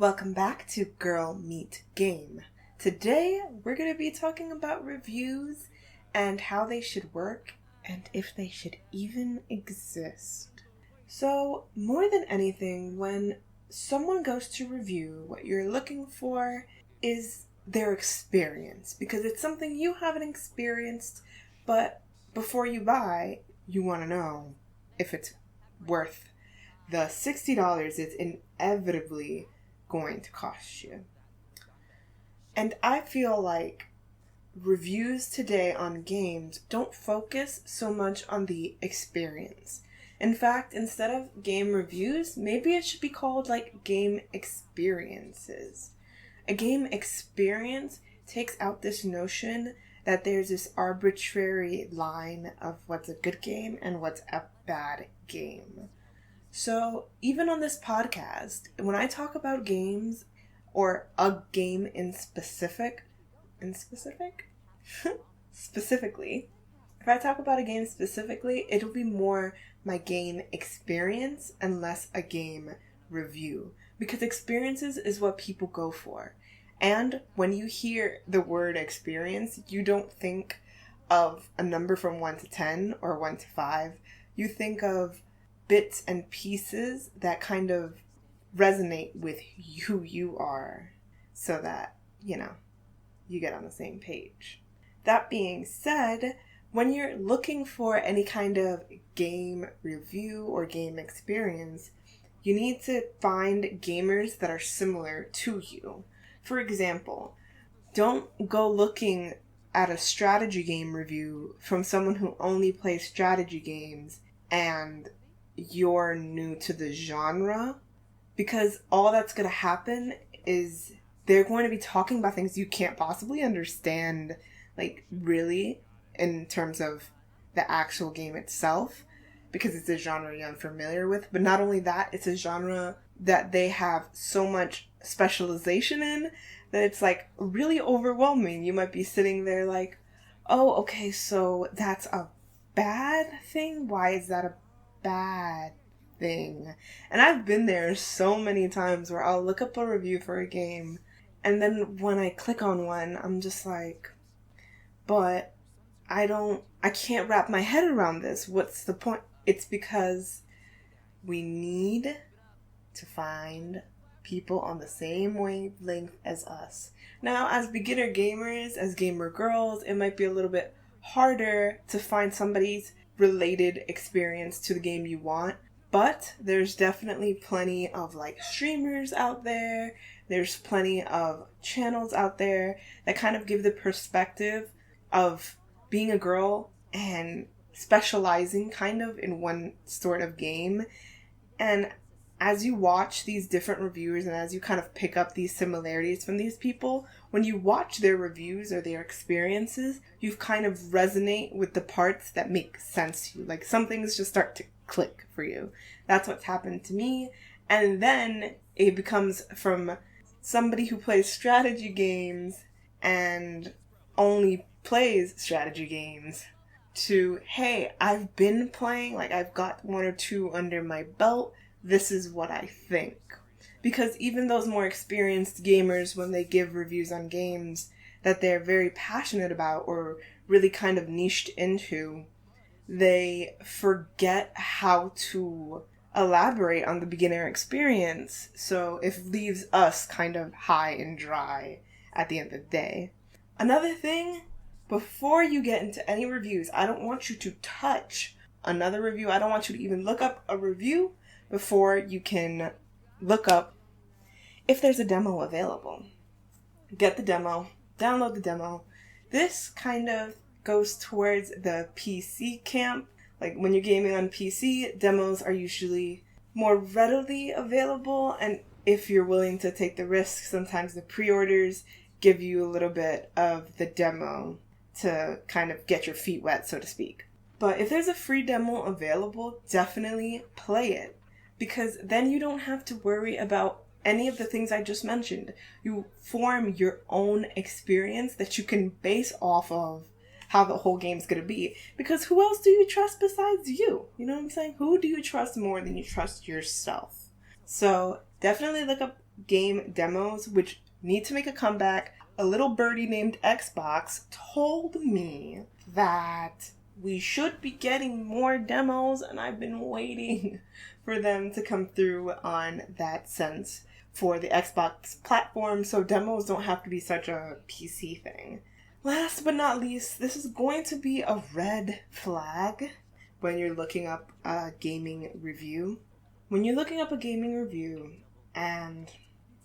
Welcome back to Girl Meet Game. Today we're going to be talking about reviews and how they should work and if they should even exist. So, more than anything, when someone goes to review, what you're looking for is their experience, because it's something you haven't experienced, but before you buy, you want to know if it's worth the $60 it's inevitably going to cost you. And I feel like reviews today on games don't focus so much on the experience. In fact, instead of game reviews, maybe it should be called like game experiences. A game experience takes out this notion that there's this arbitrary line of what's a good game and what's a bad game. So even on this podcast, when I talk about games or a game specifically, if I talk about a game specifically, it'll be more my game experience and less a game review, because experiences is what people go for. And when you hear the word experience, you don't think of a number from 1 to 10 or 1 to 5. You think of bits and pieces that kind of resonate with who you are so that, you get on the same page. That being said, when you're looking for any kind of game review or game experience, you need to find gamers that are similar to you. For example, don't go looking at a strategy game review from someone who only plays strategy games and you're new to the genre, because all that's going to happen is they're going to be talking about things you can't possibly understand, really, in terms of the actual game itself, because it's a genre you're unfamiliar with. But not only that, it's a genre that they have so much specialization in that it's really overwhelming. You might be sitting there like, oh, okay, so that's a bad thing? Why is that a bad thing? And I've been there so many times where I'll look up a review for a game, and then when I click on one, I'm just like, but I can't wrap my head around this. What's the point? It's because we need to find people on the same wavelength as us. Now, as beginner gamers, as gamer girls, it might be a little bit harder to find somebody's related experience to the game you want, but there's definitely plenty of streamers out there. There's plenty of channels out there that kind of give the perspective of being a girl and specializing kind of in one sort of game. And as you watch these different reviewers and as you kind of pick up these similarities from these people, when you watch their reviews or their experiences, you kind of resonate with the parts that make sense to you. Some things just start to click for you. That's what's happened to me. And then it becomes from somebody who plays strategy games and only plays strategy games to, hey, I've been playing, I've got 1 or 2 under my belt. This is what I think. Because even those more experienced gamers, when they give reviews on games that they're very passionate about or really kind of niched into, they forget how to elaborate on the beginner experience. So it leaves us kind of high and dry at the end of the day. Another thing, before you get into any reviews, I don't want you to touch another review. I don't want you to even look up a review before you can look up if there's a demo available. Get the demo, download the demo. This kind of goes towards the PC camp. When you're gaming on PC, demos are usually more readily available, and if you're willing to take the risk, sometimes the pre-orders give you a little bit of the demo to kind of get your feet wet, so to speak. But if there's a free demo available, definitely play it. Because then you don't have to worry about any of the things I just mentioned. You form your own experience that you can base off of how the whole game's going to be. Because who else do you trust besides you? You know what I'm saying? Who do you trust more than you trust yourself? So definitely look up game demos, which need to make a comeback, a little birdie named Xbox told me that we should be getting more demos, and I've been waiting for them to come through on that sense for the Xbox platform, so demos don't have to be such a PC thing. Last but not least, this is going to be a red flag when you're looking up a gaming review. When you're looking up a gaming review and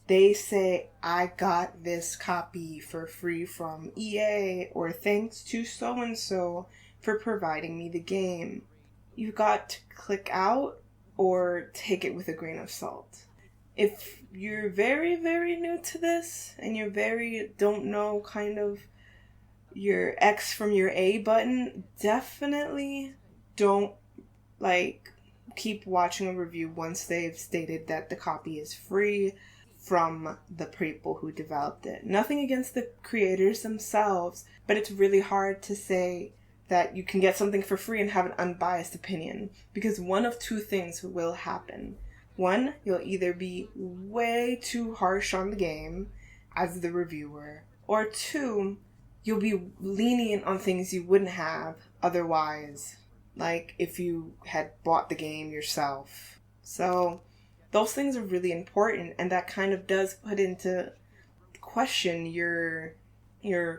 they say, I got this copy for free from EA, or thanks to so-and-so for providing me the game, you've got to click out or take it with a grain of salt. If you're very, very new to this and you're don't know kind of your X from your A button, definitely don't keep watching a review once they've stated that the copy is free from the people who developed it. Nothing against the creators themselves, but it's really hard to say that you can get something for free and have an unbiased opinion, because one of two things will happen. One, you'll either be way too harsh on the game as the reviewer, or two, you'll be lenient on things you wouldn't have otherwise, like if you had bought the game yourself. So those things are really important, and that kind of does put into question your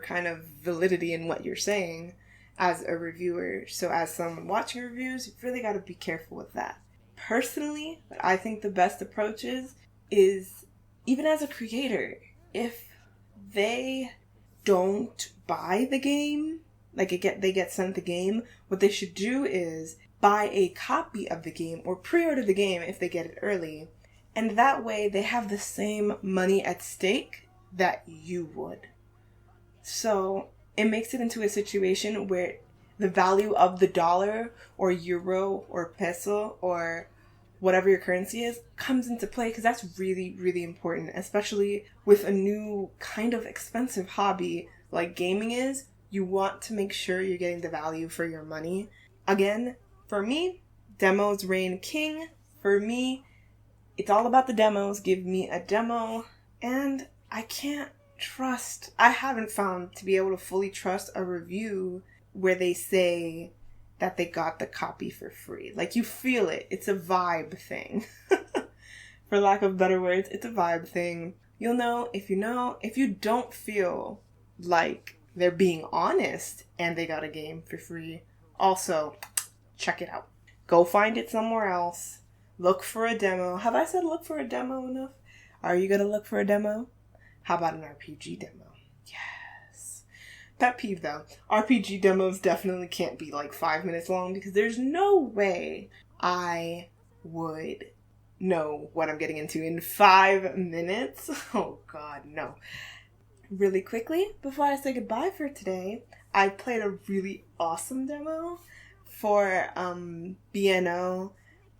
kind of validity in what you're saying as a reviewer. So as someone watching reviews, you've really got to be careful with that. Personally, what I think the best approach is even as a creator, if they don't buy the game, they get sent the game, what they should do is buy a copy of the game or pre-order the game if they get it early. And that way they have the same money at stake that you would. So it makes it into a situation where the value of the dollar or euro or peso or whatever your currency is comes into play, because that's really, really important, especially with a new kind of expensive hobby like gaming is. You want to make sure you're getting the value for your money. Again, for me, demos reign king. For me, it's all about the demos. Give me a demo. And I haven't found to be able to fully trust a review where they say that they got the copy for free. Like, you feel it. It's a vibe thing. For lack of better words, it's a vibe thing. You'll know. If you don't feel like they're being honest and they got a game for free, also check it out. Go find it somewhere else. Look for a demo. Have I said look for a demo enough? Are you going to look for a demo? How about an RPG demo? Yes. Pet peeve though. RPG demos definitely can't be 5 minutes long, because there's no way I would know what I'm getting into in 5 minutes. Oh God, no. Really quickly, before I say goodbye for today, I played a really awesome demo for BNO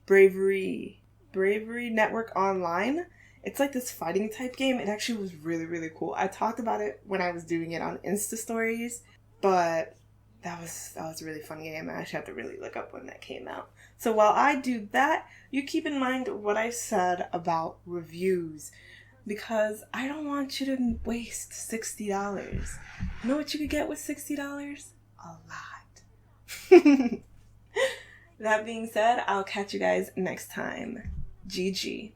Bravery Network Online. It's like this fighting type game. It actually was really, really cool. I talked about it when I was doing it on Insta stories, but that was a really fun game. I actually have to really look up when that came out. So while I do that, you keep in mind what I said about reviews, because I don't want you to waste $60. You know what you could get with $60? A lot. That being said, I'll catch you guys next time. GG.